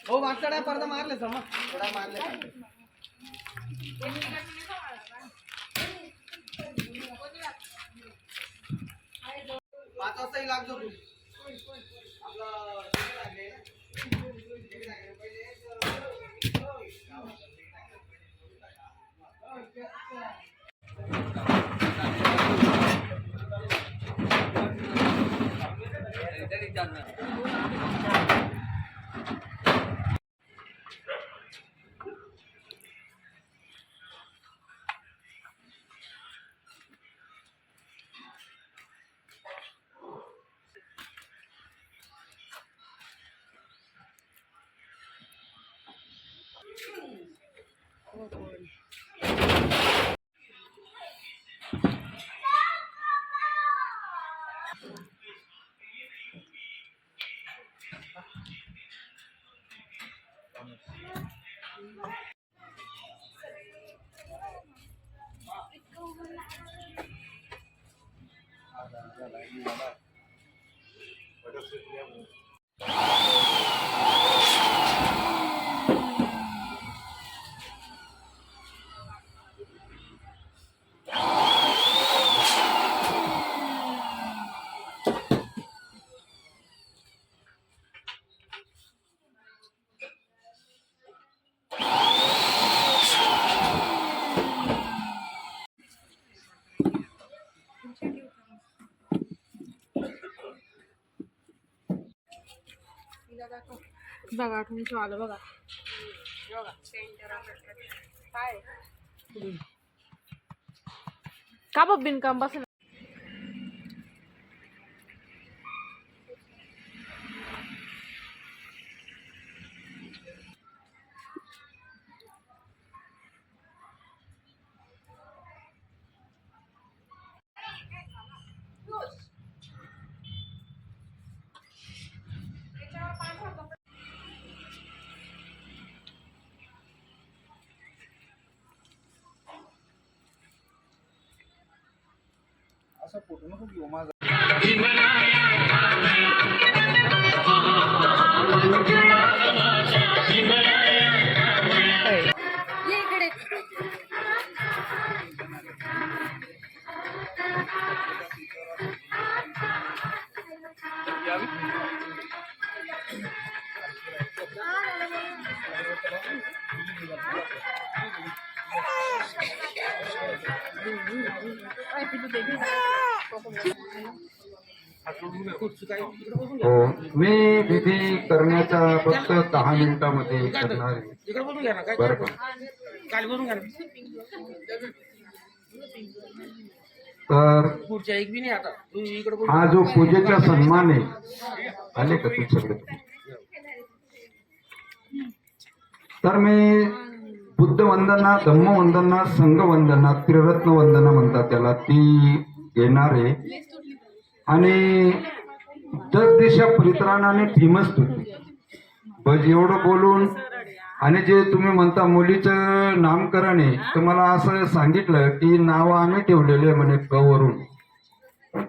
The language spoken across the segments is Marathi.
हो मागच्या पर्दा मारले मग थोडा मारले 5 वाजताही लागतो तू बघा तुमचं आलं बघा काय का बघ बिनकाम बस असा फोटो नको घेऊ माझा हो मी विधी करण्याचा फक्त 10 मिनिटांमध्ये करणार आहे बरं का. तर हा जो पूजेचा सन्मान आहे आले का तू सगळे तर मी बुद्ध वंदना धम्म वंदना संघ वंदना त्रिरत्न वंदना म्हणतात त्याला ती घेणार आहे आणि 10 दिशा परित्राणाने भीमस्तुती बस एवढं बोलून आणि जे तुम्ही म्हणता मुलीचं नामकरण आहे तर मला असं सांगितलं की नाव आम्ही ठेवलेले म्हणे क वरून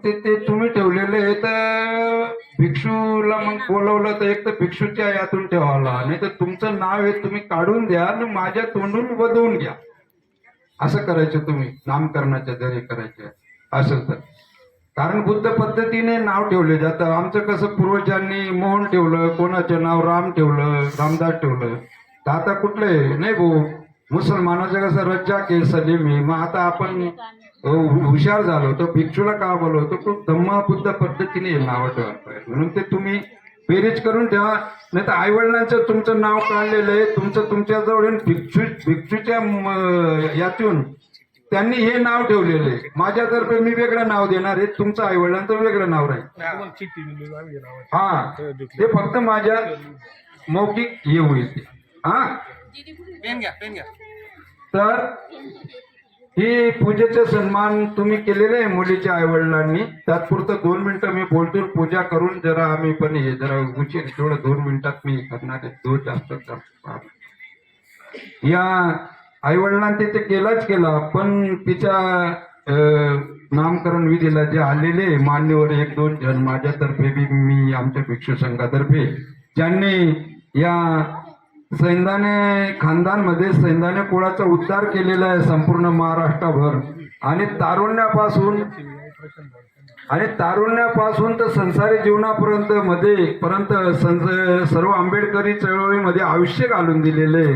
ते तुम्ही ठेवलेले आहे तर भिक्षूला मग बोलवलं तर एक तर भिक्षूच्या यातून ठेवायला नाही तर तुमचं नाव आहे तुम्ही काढून द्या आणि माझ्या तोंडून वधवून घ्या असं करायचं तुम्ही नामकरणाच्या जरी करायचे असेल तर कारण बुद्ध पद्धतीने नाव ठेवले जातं आमचं कसं पूर्वजांनी मोहन ठेवलं कोणाचं नाव राम ठेवलं रामदास ठेवलं तर आता कुठले नाही भाऊ मुसलमानाचं कसं रज्जा के सलीमी मग आता आपण हुशार झालो तर भिक्षूला का बोलवतो खूप धम्म बुद्ध पद्धतीने नाव ठेवायला म्हणून ते तुम्ही बेरीज करून ठेवा नाही तर आई वडिलांचं तुमचं नाव काढलेलं आहे तुमचं तुमच्याजवळ भिक्षूच्या यातून त्यांनी हे नाव ठेवलेलं आहे माझ्यातर्फे मी वेगळं नाव देणार आहे तुमचं आई वडिलांचं वेगळं नाव राहील हा ते फक्त माझ्या मौखिक हे होईल हा तर ही पूजेचे सन्मान तुम्ही केलेले आहे मुलीच्या आई वडिलांनी तात्पुरतं 2 मिनिटं मी बोलतो पूजा करून जरा आम्ही पण हे जरा उशीर तेवढं 2 मिनिटात मी करणार आहे 2 जास्त या आई वडिलांनी ते केलाच केला पण तिच्या नामकरण विधीला जे आलेले मान्यवर एक दोन जण माझ्यातर्फे बी मी आमच्या भिक्षू संघातर्फे ज्यांनी या सैंदाने खानदानमध्ये सैंदाने कुळाचा उद्धार केलेला आहे संपूर्ण महाराष्ट्रभर आणि तारुण्यापासून तर संसारी जीवनापर्यंत सर्व आंबेडकरी चळवळीमध्ये आयुष्य घालून दिलेले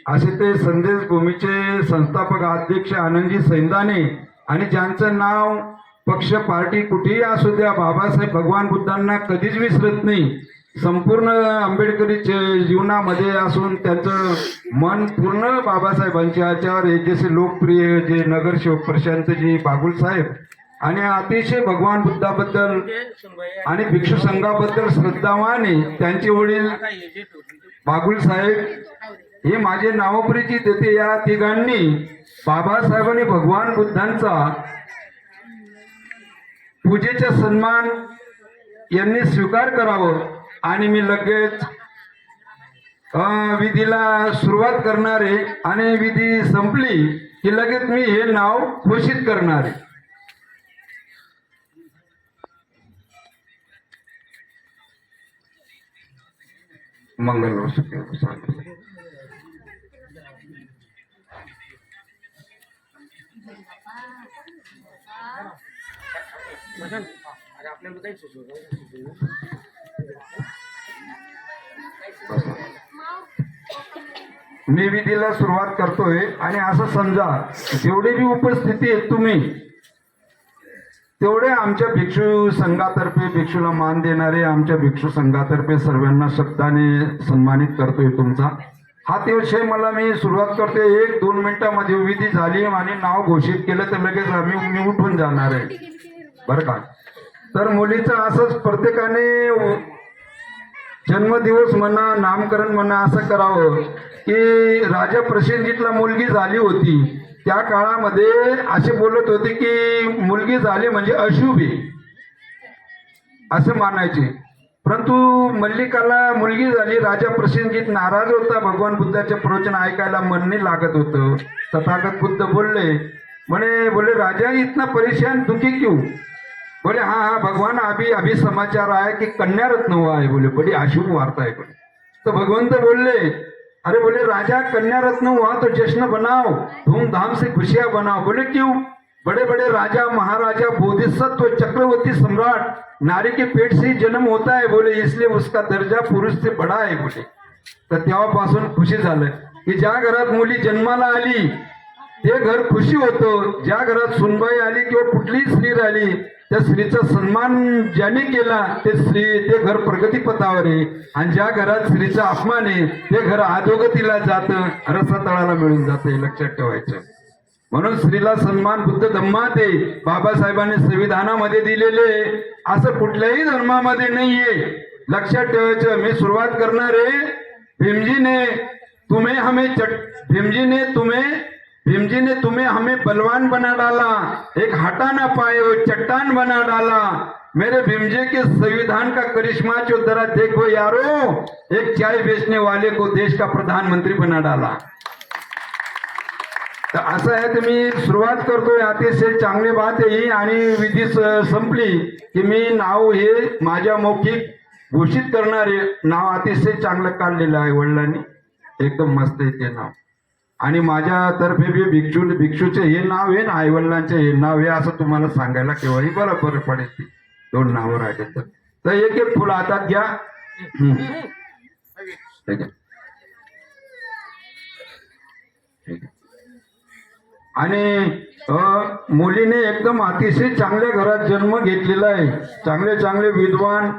असे ते संदेश भूमीचे संस्थापक अध्यक्ष आनंदजी सैंदाने आणि ज्यांचं नाव पक्ष पार्टी कुठेही असू द्या बाबासाहेब भगवान बुद्धांना कधीच विसरत नाही. संपूर्ण आंबेडकरी जीवनामध्ये असून त्यांचं मन पूर्ण बाबासाहेबांच्या याच्यावर एक जसे लोकप्रिय जे नगरसेवक प्रशांतजी बागुल साहेब आणि अतिशय भगवान बुद्धाबद्दल आणि भिक्षू संघाबद्दल श्रद्धावान त्यांचे वडील बागुल साहेब हे माझे नावपरिचित येते. या तिघांनी बाबासाहेबांनी भगवान बुद्धांचा पूजेचा सन्मान यांनी स्वीकार करावं आणि मी लगेच विधीला सुरुवात करणार आहे आणि विधी संपली की लगेच मी हे नाव घोषित करणार आहे. मंगल मी विधीला सुरुवात करतोय आणि असं समजा जेवढे बी उपस्थिती आहेत तुम्ही तेवढे आमच्या भिक्षू संघातर्फे भिक्षूला मान देणारे आमच्या भिक्षू संघातर्फे सर्वांना शब्दाने सन्मानित करतोय. तुमचा हा ते विषय मला मी सुरुवात करतोय. 1-2 मिनिटांमध्ये विधी झाली आणि नाव घोषित केलं तर लगेच मी उठून जाणार आहे बरं का. तर मुलीचं असंच प्रत्येकाने जन्मदिवस म्हणा नामकरण म्हणा असं करावं की राजा प्रसेनजीतला मुलगी झाली होती त्या काळामध्ये असे बोलत होते की मुलगी झाली म्हणजे अशुभ असं मानायचे. परंतु मल्लिकाला मुलगी झाली राजा प्रसेनजीत नाराज होता. भगवान बुद्धाचे प्रवचन ऐकायला मन नाही लागत होतं. तथागत बुद्ध बोले राजा इतना परेशान दुखी क्यों. बोले हाँ भगवान अभी समाचार आया कि कन्या रत्न हुआ है. बोले बड़ी अशुभ वार्ता है. बोले तो भगवंत बोले अरे बोले राजा कन्या रत्न हुआ तो जश्न बनाओ धूमधाम से खुशियां बनाओ. बोले क्यों. बड़े बड़े राजा महाराजा बोधिसत्व चक्रवर्ती सम्राट नारी के पेट से ही जन्म होता है. बोले इसलिए उसका दर्जा पुरुष से बड़ा है. बोले तर तेव्हापासून खुशी झालं की ज्या घरात मुली जन्माला आली ते घर खुशी होतं. ज्या घरात सुनबाई आली किंवा कुठलीही स्त्री राहिली त्या स्त्रीचा सन्मान ज्याने केला ते घर प्रगतीपथावर आहे आणि ज्या घरात स्त्रीचा अपमान आहे ते घर अधोगतीला जातं रसातळाला मिळून जातं. हे लक्षात ठेवायचं. म्हणून स्त्रीला सन्मान बुद्ध धम्मात आहे. बाबासाहेबांनी संविधानामध्ये दिलेले असं कुठल्याही धर्मामध्ये नाहीये. लक्षात ठेवायचं. मी सुरुवात करणार आहे. भीमजी ने तुम्हें हमें बलवान बना डाला. एक हटा ना पाए वो चट्टान बना डाला. मेरे भीमजी के संविधान का करिश्मा जो जरा देखो यारो. एक चाय बेचने वाले को देश का प्रधानमंत्री बना डाला. तर असं आहे. तर मी सुरुवात करतोय. अतिशय चांगली बात आहे ही. आणि विधी संपली की मी नाव हे माझ्या मौखिक घोषित करणारे नाव अतिशय चांगलं काढलेलं आहे वडिलांनी. एकदम मस्त आहे ते नाव. आणि माझ्यातर्फे बी भिक्षूचे हे नाव आहे ना आईवडिलांचे हे नाव आहे असं तुम्हाला सांगायला केव्हाही बरं पडेल. ती 2 नावं राहिले तर एक एक फुलं हातात घ्या. ठीक आहे. आणि मुलीने एकदम अतिशय चांगल्या घरात जन्म घेतलेला आहे. चांगले चांगले विद्वान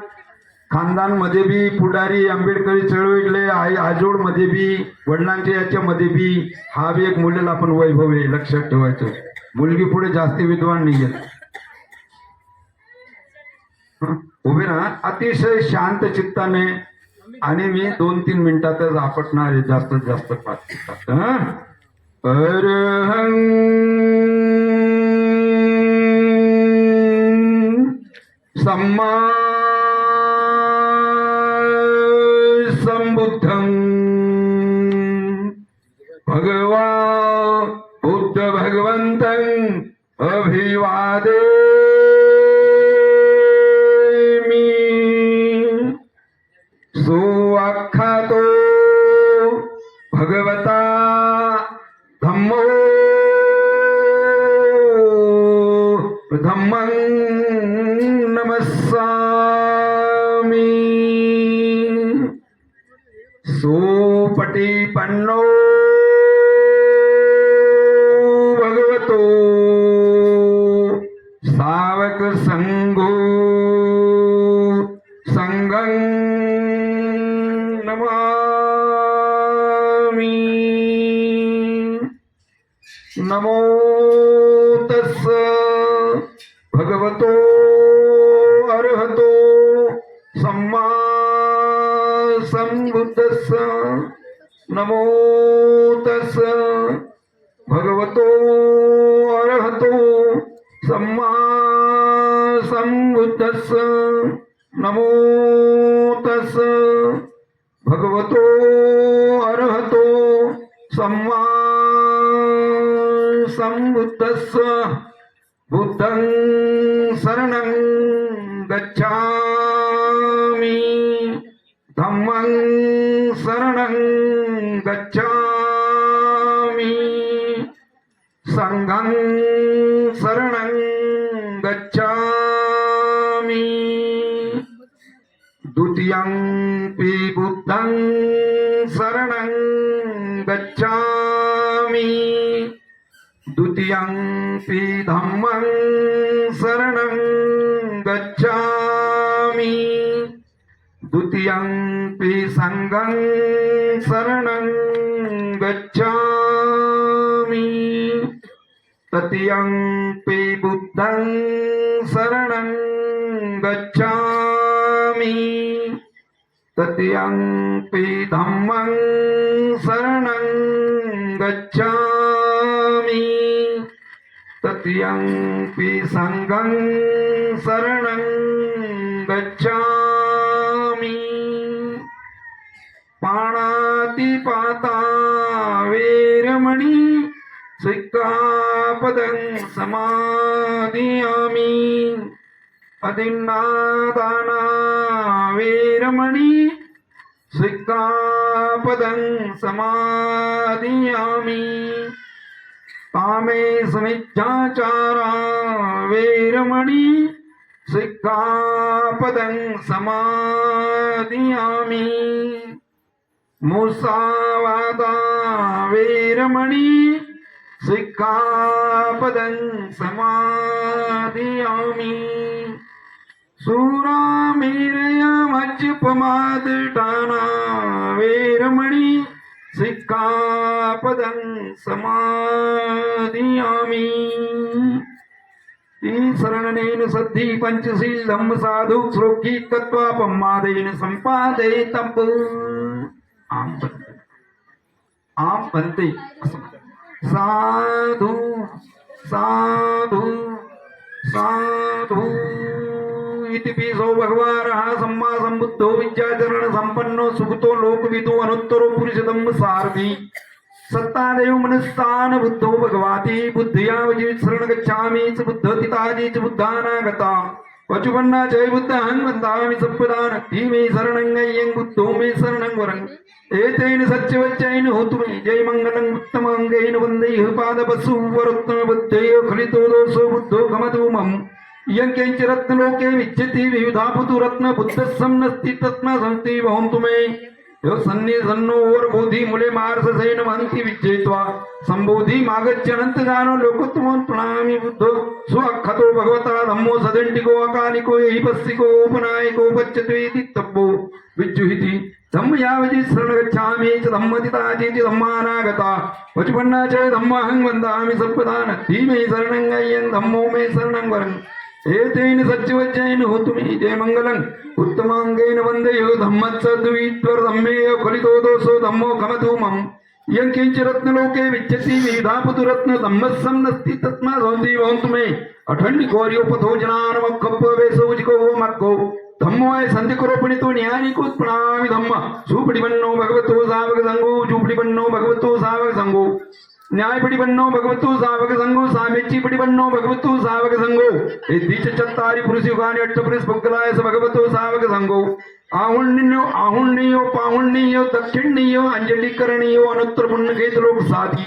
खानदानमध्ये बी पुढारी आंबेडकरी चळवळीतले आजोड मध्ये बी वडिलांच्या याच्यामध्ये बी हा बी एक मुलीला आपण वैभव आहे. लक्षात ठेवायचं. मुलगी पुढे जास्ती विद्वान नाही आहेत. उभे राहा अतिशय शांत चित्ताने. आणि मी 2-3 मिनिटातच आपटणार आहे. जास्तीत जास्त 5 मिनिटात. अरहं सम्मा संबुद्धं भगवान बुद्ध भगवंतं अभिवादे मी सुआख्यातो भगवता धम्मो धम्मं नमस्सामि सुपटिपन्नो भगवतो सावक संघो संगं नमामि नमो तस्स भगवतो अरहतो सम्मा संबुद्धस्स नमो तस्स भगवतो अरहतो सम्मा संबुद्धस्स नमो तस्स भगवतो अरहतो सम्मा संबुद्धस्स बुद्धं शरणं गच्छामि धम्मं शरणं गच्छामि संघं शरणं गच्छामि द्वितीयंपि बुद्धं शरणं गच्छामि द्वितीयंपि धम्मं शरणं गच्छामि द्वितीयंपि संघं शरणं गच्छामि तृतीयंपि बुद्धं शरणं गच्छामि तृतीयंपि धम्मं शरणं गच्छामि तृतीयंपि संघं शरणं गच्छामि पाणातिपाता वेरमणि सिक्खापदं समादियामि अदिन्नादाना वेरमणि सिक्खापदं समादियामि कामे समिच्छाचारा वेरमणि सिक्खापदं समादियामि मुसावादा वेरमणि सिक्खापदं समादियामि सूरामेरय मज्जपमादटाना वेरमणि सिक्खापदं समादियामि शरणनेन सद्धि पंचशील धम्म साधु श्लोकी तत्वापमादेन संपादे तप आम बनते साधु साधु साधु इति पिसो भगवानः सम्मा संबुद्धो विद्याचरण संपन्नो सुखतो लोकविदो अनुत्तरो पुरुषोत्तम सारथी सत्तादेव मनस्तान बुद्धो भगवाती बुद्धया वजी शरण गच्छामि च बुद्धतिताजी च बुद्धानागता वचुपन्ना जय बुद्ध हं वन्दामि सप्पदान धीमे शरणं गय्यं बुद्धो मे शरणं वरं एतेन सत्यवच्चैन होतु मे जय मंगलं उत्तमंगेन वन्देह पादपसु वरत्न बुद्धेय खलितो दोषो बुद्धो गमतु मम यंकेंच रत्नलोके विच्यति विविधा पुतुरत्न बुद्धस्सं नस्ति तस्मा संस्ति भवन्तु मे यो सन्नि सन्नो और बोधि मुले मार्स सेन महंति विजयत्वा संबोधि मागच्छ अनंत जानो लोकोत्तमं प्रणमामि बुद्धो सुअख्खतो भगवता धम्मो सदंटिको अकालिको एहिपस्सिको उपनायको पच्यत्वेति तब्बो विज्जुहिति धम्म यावति शरण गच्छामि च धम्मतिताचि च धम्मानागता वचपन्ना च धम्महं वन्दामि सप्पदान धीमे शरणं गय्यं धम्मो मे शरणं वरं एतेन सत्यवच्चैन होतु मे जय मंगलं उत्तमांगेन वन्देयो धम्मत्सद्वित्वर धम्मेय खलितो दोषो धम्मो गमतु मम यंकिंच रत्नलोके विच्यति विधापुतुरत्न धम्मस्सं नस्ति तस्मा सौंदि भवन्तु मे अठंडी गौर्योपथो जनानमक्खप्प वेसोजिको मक्को धम्मो है संधिकरोपणितो न्यायिको प्रणामि धम्म सुपटिबन्नो भगवतो सावक संगो जुपटिबन्नो भगवतो सावक संगो न्यायपटिपन्नो भगवतो सावक संघो सामेच्चिपटिपन्नो भगवतो सावक संघो हे दीच चत्तारि पुरुषयुगानि अट्टपुरुष पुक्कलायस भगवतो सावक संघो आहुण्यो पाहुण्यो दक्षिण्यो अंजलि करणीयो अनुत्तर पुण्यकेत लोक साधी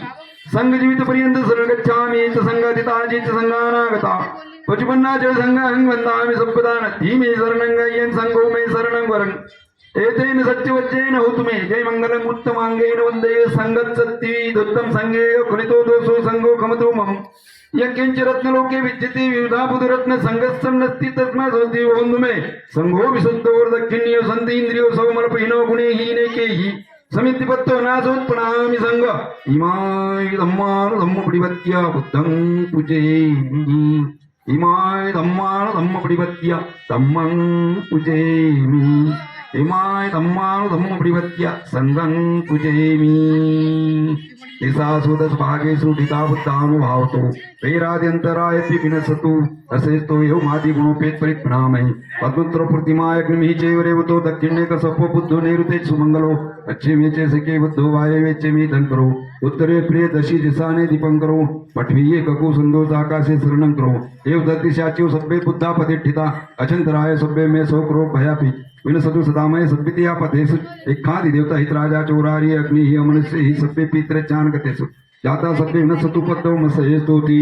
संघ जीवित पर्यंत शरण गच्छामि च संघादिताजी च संघानागता पचपन्ना च संघं वंदामि सब्बदान धीमे शरणं गयेन संघो मे शरणं वरण एतेन सत्यवच्चेन होतु मे जय मंगलम उत्तमांगेन वंदे संगत्सत्ति दुत्तम संगे खलितो दोषो संगो खमतो मम यज्ञंच रत्नलोके विद्यते विविधा बुधरत्न संगस्सम नस्ति तस्मात् होति वंदु मे संघो विशुद्धोर दक्षिण्यो सन्ति इंद्रियो सौमर्पहिनो गुणे हीनेकेहि समितिपत्तो नासोत्पणामि संघ इमाय धम्मपडिवत्य बुद्धं पूजयामि इमाय धम्मपडिवत्य धम्मं पूजयामि इमाय धम्मपडिवत्य संघं पूजयामि दिसासुदस भागेषु ठिता बुद्धानुभावतो वैराद्यन्तरायति विनसतु असेस्तो यो मादि गुणोपेत परिप्रणामहि पद्मत्र प्रतिमाय अग्निमिहि चैव रेवतो दक्षिणे कसपो बुद्धो नैऋते सुमंगलो पश्चिमे च सखे बुद्धो वायव्ये च मे धनकरो उत्तरे प्रिय दशि दिशाने दीपंकरो पठवीये कको संदोष आकाशे शरणं करो एव दतिशाच्यो सभ्ये बुद्धा प्रतिष्ठिता अचंतराय सभ्ये मे सोकरो भयापि विनसतु सदामय सद्वितीया पथेषु एखादि देवता हितराजा चौरार्य अग्नि ही अमनुष्य ही सभ्ये पितरे चाणकतेषु जाता सभ्ये विनसतु पद्मो मसये स्तोति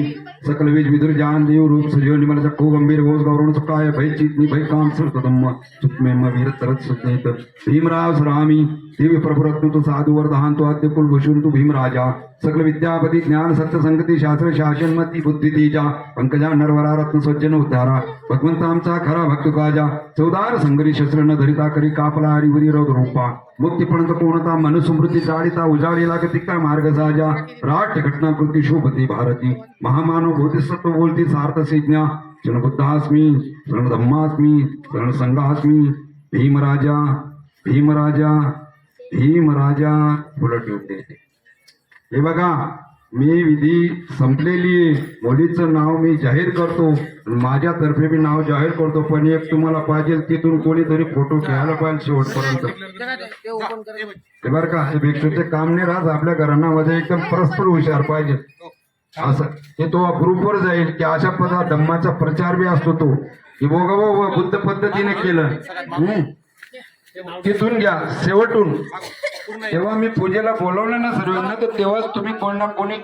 सकल बीज विदुर जान देव रूप सजो निमल चक्को गंभीर घोष गौरव सुखाय भय चीतनी भय काम सुतम सुखमे वीर तरत सुनेत भीमराव सरामी दिव्य प्रभुरत्न तो साधु वरदान तो आद्य कुल भूषण तो भीमराजा सकल विद्यापति ज्ञान सत्य संगती शास्त्र शासन मती बुद्धि तेजा पंकजा नरवरा रत्न सज्जन उद्धारा भगवंतांचा खरा भक्त काजा चौदार संगरी शस्त्र न धरिता करी कापला हरिवरी रौद रूपा मुक्तीपणत पूर्णता मनुस्मृती जाळीता उजाळी लागती काय मार्ग साजा राठ घटना कृती शोभती भारती महामानव बोधिसत्व बोलती सार्थ संज्ञा शरण बुद्धास्मी शरण धम्मास्मी शरण संघास्मी भीमराजा भीमराजा भीमराजा उलट योग देते हे बघा मी विधी संपलेली मुलीचं नाव मी जाहीर करतो माझ्यातर्फे मी नाव जाहीर करतो पण एक तुम्हाला पाहिजे तिथून कोणीतरी फोटो घ्यायला पाहिजे शेवटपर्यंत हे बरं का हे भिक्षूचे काम नाही राहत आपल्या घरांमध्ये एकदम परस्पर हुशार पाहिजे असं हे तो ग्रुपवर जाईल की अशा पदा धम्माचा प्रचार बी असतो तो की बोगा बुद्ध पद्धतीने केलं तिथून घ्या शेवटून तेव्हा मी पूजेला बोलवलं ना सर्वांना तर तेव्हाच तुम्ही कोण ना कोणी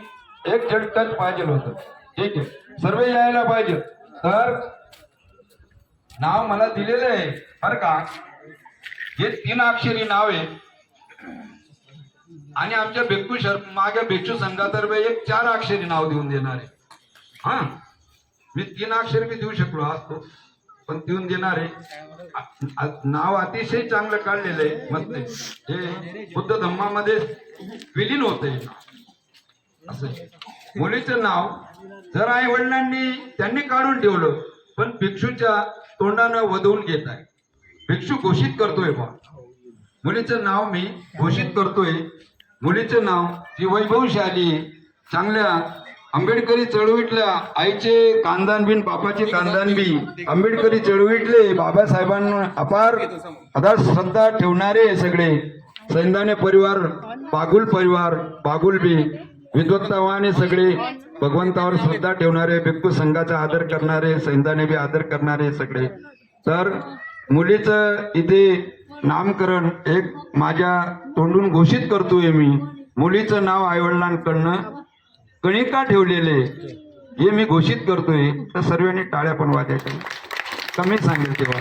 एक झटकच पाहिजे होतं ठीक आहे सर्व यायला पाहिजे तर नाव मला दिलेलं आहे बरं का हे 3 अक्षरी नाव आहे आणि आमच्या भिक्खू मागे भिक्षू संघातर्फे एक 4 अक्षरी नाव देऊन देणार आहे हा मी 3 अक्षरी मी देऊ शकलो असतो पण देऊन देणार आहे नाव अतिशय चांगलं काढलेलं आहे मस्त हे बुद्ध धम्मामध्ये विलीन होते असं मुलीचं नाव जर आई वडिलांनी त्यांनी काढून ठेवलं पण भिक्षूच्या तोंडानं वधवून घेत आहे भिक्षू घोषित करतोय बा मुलीचं नाव मी घोषित करतोय मुलीचं नाव जी वैभवशाली चांगल्या आंबेडकरी चळवळीतल्या आईचे कांदान बिन बापाचे कांदान बी आंबेडकरी चळवळीतले बाबासाहेबांना अपार आधार श्रद्धा ठेवणारे सगळे सैंदाने परिवार बागुल बी विद्वत्तावाने सगळे भगवंतावर श्रद्धा ठेवणारे भिक्खू संघाचा आदर करणारे सैंदाने बी आदर करणारे सगळे तर मुलीचं इथे नामकरण एक माझ्या तोंडून घोषित करतोय मी मुलीचं नाव आईवडिलांकडनं कणिका ठेवलेले हे मी घोषित करतोय तर सर्वांनी टाळ्या पण वाजायच्या कमी सांगेल तेव्हा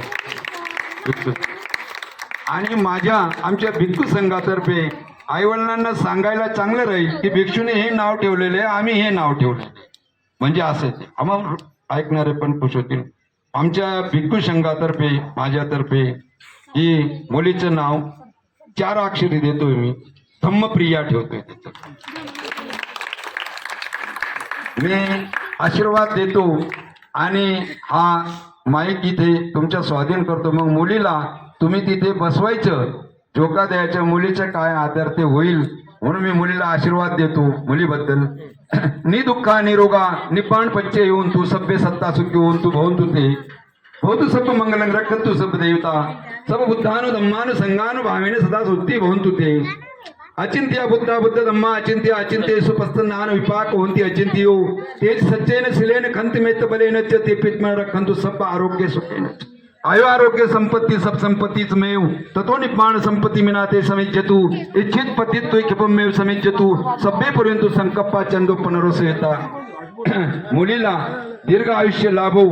आणि आमच्या भिक्खू संघातर्फे आईवडिलांना सांगायला चांगलं राहील की भिक्षूने हे नाव ठेवलेले आम्ही हे नाव ठेवलेले म्हणजे असंच आम्हाला ऐकणारे पण खुश होतील आमच्या भिक्खू संघातर्फे माझ्यातर्फे ही मुलीचं नाव 4 अक्षरी देतोय मी धम्मप्रिया ठेवतोय त्याचं मी आशीर्वाद देतो आणि हा माईक इथे तुमच्या स्वाधीन करतो मग मुलीला तुम्ही तिथे बसवायचं झोका द्यायच्या मुलीचं काय आदर ते होईल म्हणून मी मुलीला आशीर्वाद देतो मुलीबद्दल निदुःखा निरोगा निपाण पच्चे येऊन तू सभ्य सत्ता सुखी होऊन तू भवंतु ते भवतु सब मंगलं रक्षतु सब देवता सब बुद्धानु धम्मानु संघानु भावेने सदा सुत्ती भवंतु ते अचिंत्य बुद्धा बुद्ध धम्मा अचिंत्य अचिंत्य सुपस्त नान विपाक होती अचिंत्यो तेज सच्चेन शिलेन खंत मेत बलेन च ते पित्म रखंतु सब आरोग्य सुखेन आयु आरोग्य संपत्ति सब संपत्तीच मेव ततो निपाण संपत्ती मिनाते समिज्यतु इच्छित पतित्व क्षिपमेव समिज्यतु सभ्य पर्यंत संकप्पा चंदो पुनरोसेता मुलीला दीर्घ आयुष्य लाभो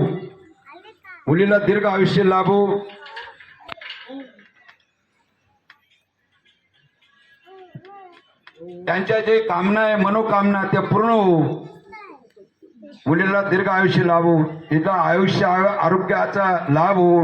मुलीला दीर्घ आयुष्य लाभो त्यांच्या जे कामना आहे मनोकामना त्या पूर्ण हो मुलीला दीर्घ आयुष्य लाभो तिचा आयुष्य आरोग्याचा लाभ हो